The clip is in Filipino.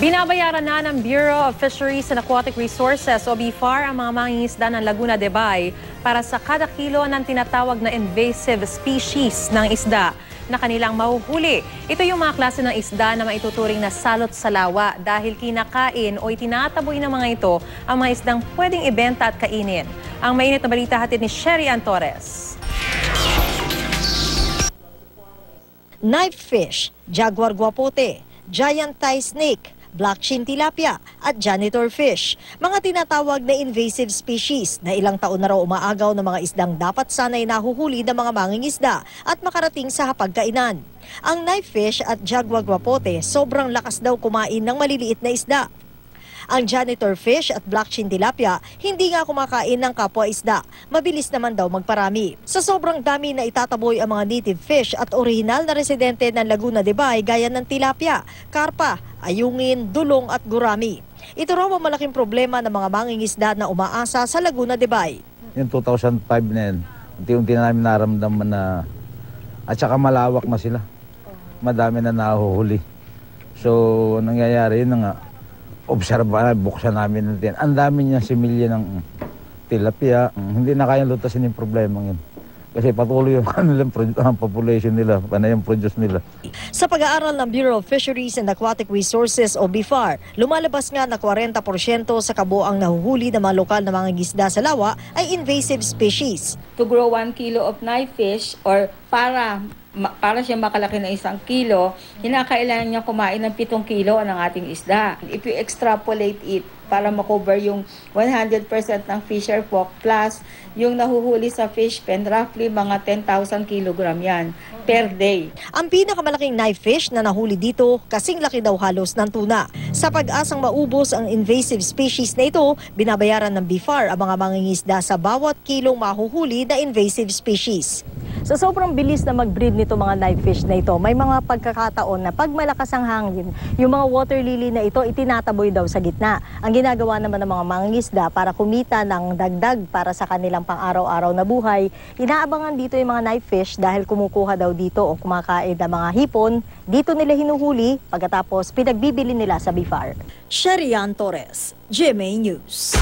Binabayaran na ng Bureau of Fisheries and Aquatic Resources o BFAR ang mga mangingisda ng Laguna de Bay para sa kada kilo ng tinatawag na invasive species ng isda na kanilang mahuhuli. Ito yung mga klase ng isda na maituturing na salot sa lawa dahil kinakain o itinataboy ng mga ito ang mga isdang pwedeng ibenta at kainin. Ang mainit na balita hatid ni Sherry Ann Torres. Knife fish, jaguar guapote, giant thigh snake, black chin tilapia at janitor fish. Mga tinatawag na invasive species na ilang taon na raw umaagaw ng mga isdang dapat sanay nahuhuli ng mga mangingisda at makarating sa hapagkainan. Ang knife fish at jaguar guapote sobrang lakas daw kumain ng maliliit na isda. Ang janitor fish at black chin tilapia hindi nga kumakain ng kapwa isda. Mabilis naman daw magparami. Sa sobrang dami na itataboy ang mga native fish at orihinal na residente ng Laguna de Bay gaya ng tilapia, karpa, ayungin, dulong at gurami. Ito raw ang malaking problema ng mga mangingisda na umaasa sa Laguna de Bay. Yung 2005 na yan, unti-unti na namin naramdaman na at saka malawak na sila. Madami na nahuhuli. So nangyayari yun na nga, obserba, buksan namin natin. Ang dami niya similya ng tilapia. Hindi na kayang lutasin yung problema yun. Kasi patuloy yung kanilang population nila, yung produce nila. Sa pag-aaral ng Bureau of Fisheries and Aquatic Resources o BFAR, lumalabas nga na 40% sa kabuoang nahuhuli ng mga lokal na mga gisda sa lawa ay invasive species. To grow 1 kilo of knife fish or para siya makalaki na 1 kilo, kinakailangan niya kumain ng 7 kilo ng ating isda. If you extrapolate it para makover yung 100% ng fisher pock plus yung nahuhuli sa fish pen, roughly mga 10,000 kilogram yan per day. Ang pinakamalaking knife fish na nahuli dito, kasing laki daw halos ng tuna. Sa pag-asang maubos ang invasive species na ito, binabayaran ng BFAR ang mga mangingisda sa bawat kilong mahuhuli na invasive species. So sobrang bilis na mag-breed nito mga knife fish na ito. May mga pagkakataon na pag malakas ang hangin, yung mga water lily na ito itinataboy daw sa gitna. Ang ginagawa naman ng mga mangingisda para kumita ng dagdag para sa kanilang pang-araw-araw na buhay, inaabangan dito yung mga knife fish dahil kumukuha daw dito o kumakain ng mga hipon. Dito nila hinuhuli pagkatapos pinagbibili nila sa BFAR. Sherry Ann Torres, GMA News.